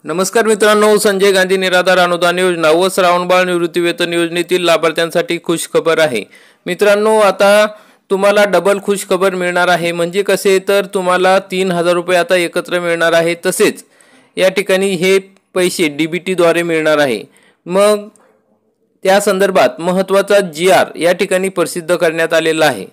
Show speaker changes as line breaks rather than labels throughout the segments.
नमस्कार मित्रांनो, संजय गांधी निराधार अनुदान योजना व श्रावणबाळ निवृत्ती वेतन योजनेतील लाभार्थ्यांसाठी खुश खबर आहे। मित्रांनो, आता तुम्हाला डबल खुश खबर मिळणार आहे। म्हणजे कसे तर तुम्हाला 3000 रुपये आता एकत्र मिळणार आहे। तसेच या ठिकाणी हे पैसे डीबीटी द्वारे मिळणार आहे। मग त्या संदर्भात महत्त्वाचा जीआर या ठिकाणी प्रसिद्ध करण्यात आलेला आहे।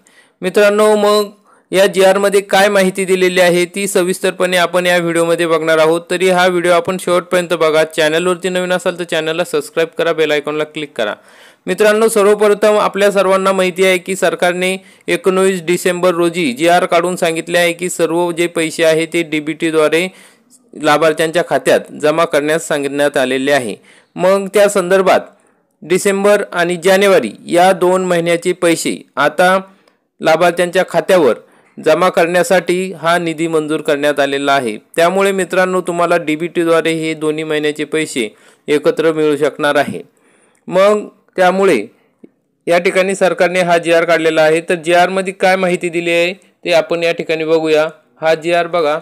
मित्रांनो, मग या जीआर मध्ये काय माहिती दिलेली आहे ती सविस्तरपणे आपण या व्हिडिओमध्ये बघणार आहोत। तरी हा व्हिडिओ आपण शेवटपर्यंत बघा। चॅनलवरती नवीन असाल तर चॅनलला सबस्क्राइब करा, बेल आयकॉनला क्लिक करा। मित्रांनो, सर्वप्रथम आपल्या सर्वांना माहिती आहे की सरकारने 19 डिसेंबर रोजी जीआर काढून सांगितले आहे की सर्व जे पैसे आहे ते डीबीटी द्वारे लाभार्थ्यांच्या खात्यात जमा करण्यास सांगण्यात आलेले आहे। मग त्या संदर्भात डिसेंबर आणि जानेवारी या 2 महिन्याचे पैसे आता लाभार्थ्यांच्या खात्यावर जमा करण्यासाठी हा निधी मंजूर करण्यात आलेला आहे। त्यामुळे मित्रांनो, तुम्हाला डीबीटी द्वारे हे दोन्ही महिन्याचे पैसे एकत्र मिळू शकणार आहे। मग त्यामुळे या ठिकाणी सरकारने हा जीआर काढलेला आहे। तर जीआर मध्ये काय माहिती दिली आहे ते आपण या ठिकाणी बघूया। हा जीआर बघा,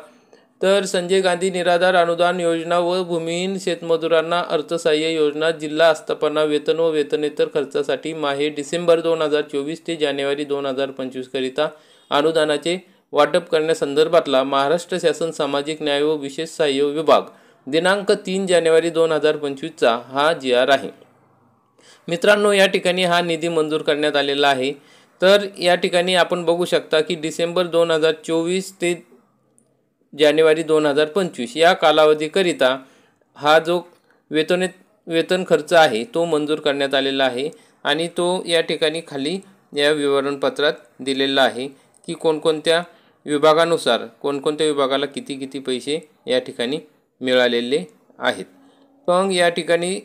तर संजय गांधी निराधार अनुदान योजना व भूमिहीन शेतमजुरांना अर्थसहाय्य योजना जिल्हा आस्थापना वेतन व वेतनेतर खर्चासाठी माहे डिसेंबर 2024 ते जानेवारी 2025 करिता अनुदानाचे वाटप करण्यासंदर्भातला महाराष्ट्र शासन सामाजिक न्याय व विशेष सहाय्य विभाग दिनांक 3 जानेवारी 2025 चा हा जीआर आहे। मित्रांनो, या ठिकाणी हा निधी मंजूर करण्यात आलेला आहे। तर या ठिकाणी आपण बघू शकता की डिसेंबर 2024 ते जानेवारी 2025 या कालावधीकरिता हा जो वेतन खर्च आहे तो मंजूर करण्यात आलेला आहे। आणि तो या ठिकाणी खाली या विवरणपत्रात दिलेला आहे की कोणकोणत्या विभागानुसार कोणकोणत्या विभागाला किती पैसे या ठिकाणी मिळालेले आहेत। मग या ठिकाणी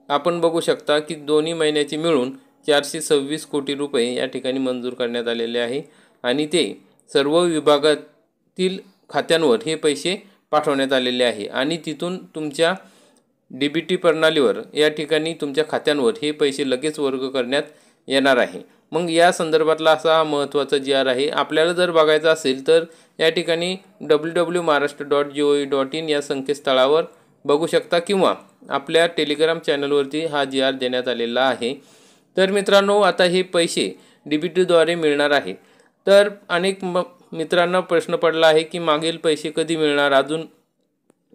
आपण बघू शकता की दोन्ही महिन्याचे मिळून 426 कोटी रुपये या ठिकाणी मंजूर करण्यात आलेले आहे। आणि ते सर्व विभागातील खात्यांवर हे पैसे पाठवण्यात आलेले आहे। आणि तिथून तुमच्या डीबीटी प्रणालीवर या ठिकाणी तुमच्या खात्यांवर हे पैसे लगेच वर्ग करण्यात येणार आहे। मग या संदर्भातला असा महत्त्वाचा जीआर आहे। आपल्याला जर बघायचा असेल तर या ठिकाणी www.maharashtra.gov.in या संकेतस्थळावर बघू शकता किंवा आपल्या टेलिग्राम चॅनलवरती हा जीआर देण्यात आलेला आहे। तर मित्रांनो, आता हे पैसे डीबीटीद्वारे मिळणार आहे। तर अनेक मित्रांना प्रश्न पडला आहे की मागील पैसे कधी मिळणार, अजून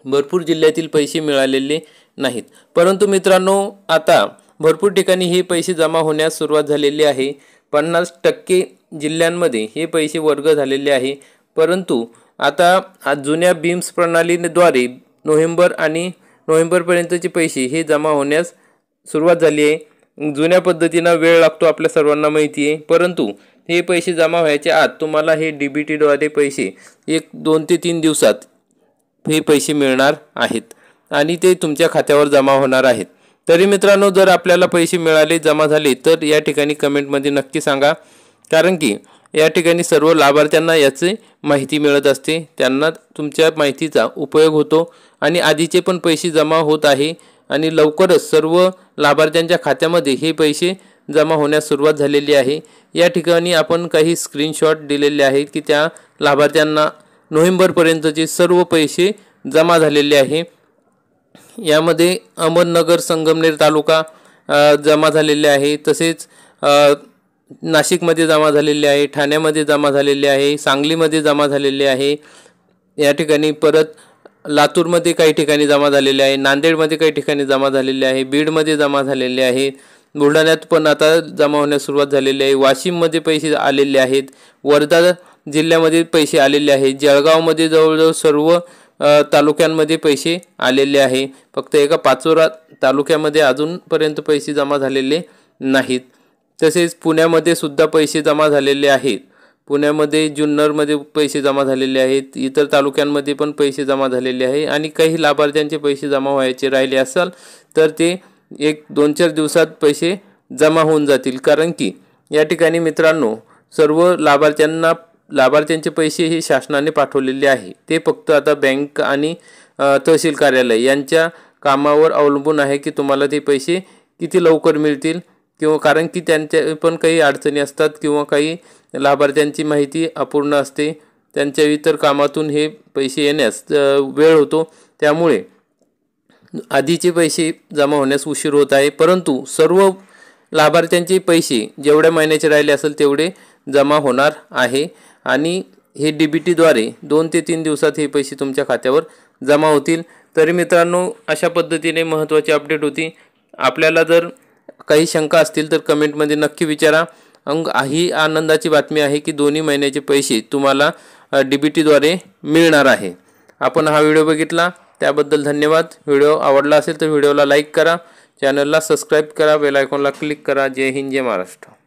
भरपूर जिल्ह्यातील पैसे मिळालेले नाहीत। परंतु मित्रांनो, आता भरपूर ठिकाणी हे पैसे जमा होण्यास सुरुवात झालेली आहे। 50% जिल्ह्यांमध्ये हे पैसे वर्ग झालेले आहे। परंतु आता जुन्या बीम्स प्रणालीद्वारे नोव्हेंबरपर्यंतचे पैसे हे जमा होण्यास सुरुवात झाली आहे। जुन्या पद्धतीने वेळ लागतो, आपल्या सर्वांना माहिती आहे। परंतु हे पैसे जमा व्हायच्या आत तुम्हाला हे डीबीटीद्वारे पैसे 2 ते 3 दिवसात हे पैसे मिळणार आहेत आणि ते तुमच्या खात्यावर जमा होणार आहेत। तरी मित्रांनो, जर आपल्याला पैसे मिळाले, जमा झाले तर या ठिकाणी कमेंटमध्ये नक्की सांगा, कारण की या ठिकाणी सर्व लाभार्थ्यांना याची माहिती मिळत असते, त्यांना तुमच्या माहितीचा उपयोग होतो आणि आधीचे पण पैसे जमा होत आहे आणि लवकरच सर्व लाभार्थ्यांच्या खात्यामध्ये हे पैसे जमा होण्यास सुरुवात झालेली आहे। या ठिकाणी आपण काही स्क्रीनशॉट दिलेले आहेत की त्या लाभार्थ्यांना नोव्हेंबरपर्यंतचे सर्व पैसे जमा झालेले आहे। यामध्ये अहमदनगर संगमनेर तालुका जमा झालेले आहे, तसेच नाशिकमध्ये जमा झालेले आहे, ठाण्यामध्ये जमा झालेले आहे, सांगलीमध्ये जमा झालेले आहे। या ठिकाणी परत लातूरमध्ये काही ठिकाणी जमा झालेले आहे, नांदेडमध्ये काही ठिकाणी जमा झालेले आहे, बीडमध्ये जमा झालेले आहे, बुलढाण्यात पण आता जमा होण्यास सुरुवात झालेली आहे, वाशिममध्ये पैसे आलेले आहेत, वर्धा जिल्ह्यामध्ये पैसे आलेले आहेत, जळगावमध्ये जवळजवळ सर्व तालुक्यांमध्ये पैसे आलेले आहे। फक्त एका पाचोरा तालुक्यामध्ये अजूनपर्यंत पैसे जमा झालेले नाहीत। तसेच पुण्यामध्ये सुद्धा पैसे जमा झालेले आहेत, पुण्यामध्ये जुन्नरमध्ये पैसे जमा झालेले आहेत, इतर तालुक्यांमध्ये पण पैसे जमा झालेले आहे। आणि काही लाभार्थ्यांचे पैसे जमा व्हायचे राहिले असाल तर ते 1-2-4 दिवसात पैसे जमा होऊन जातील, कारण की या ठिकाणी मित्रांनो सर्व लाभार्थ्यांचे पैसे हे शासनाने पाठवलेले आहे। ते फक्त आता बँक आणि तहसील कार्यालय यांच्या कामावर अवलंबून आहे की तुम्हाला ते पैसे किती लवकर मिळतील, किंवा कारण की त्यांच्या पण काही अडचणी असतात किंवा काही लाभार्थ्यांची माहिती अपूर्ण असते, त्यांच्या इतर कामातून हे पैसे येण्यास वेळ होतो। त्यामुळे आधीचे पैसे जमा होण्यास उशीर होत आहे, परंतु सर्व लाभार्थ्यांचे पैसे जेवढ्या महिन्याचे राहिले असेल तेवढे जमा होणार आहे आणि हे DBTद्वारे 2 ते 3 दिवसात हे पैसे तुमच्या खात्यावर जमा होतील। तरी मित्रांनो, अशा पद्धतीने महत्त्वाची अपडेट होती। आपल्याला जर काही शंका असतील तर कमेंटमध्ये नक्की विचारा। ही आनंदाची बातमी आहे की दोन्ही महिन्याचे पैसे तुम्हाला DBTद्वारे मिळणार आहे। आपण हा व्हिडिओ बघितला त्याबद्दल धन्यवाद। व्हिडिओ आवडला असेल तर व्हिडिओला लाईक करा, चॅनलला सबस्क्राईब करा, बेल आयकॉनला क्लिक करा। जय हिंद, जय महाराष्ट्र।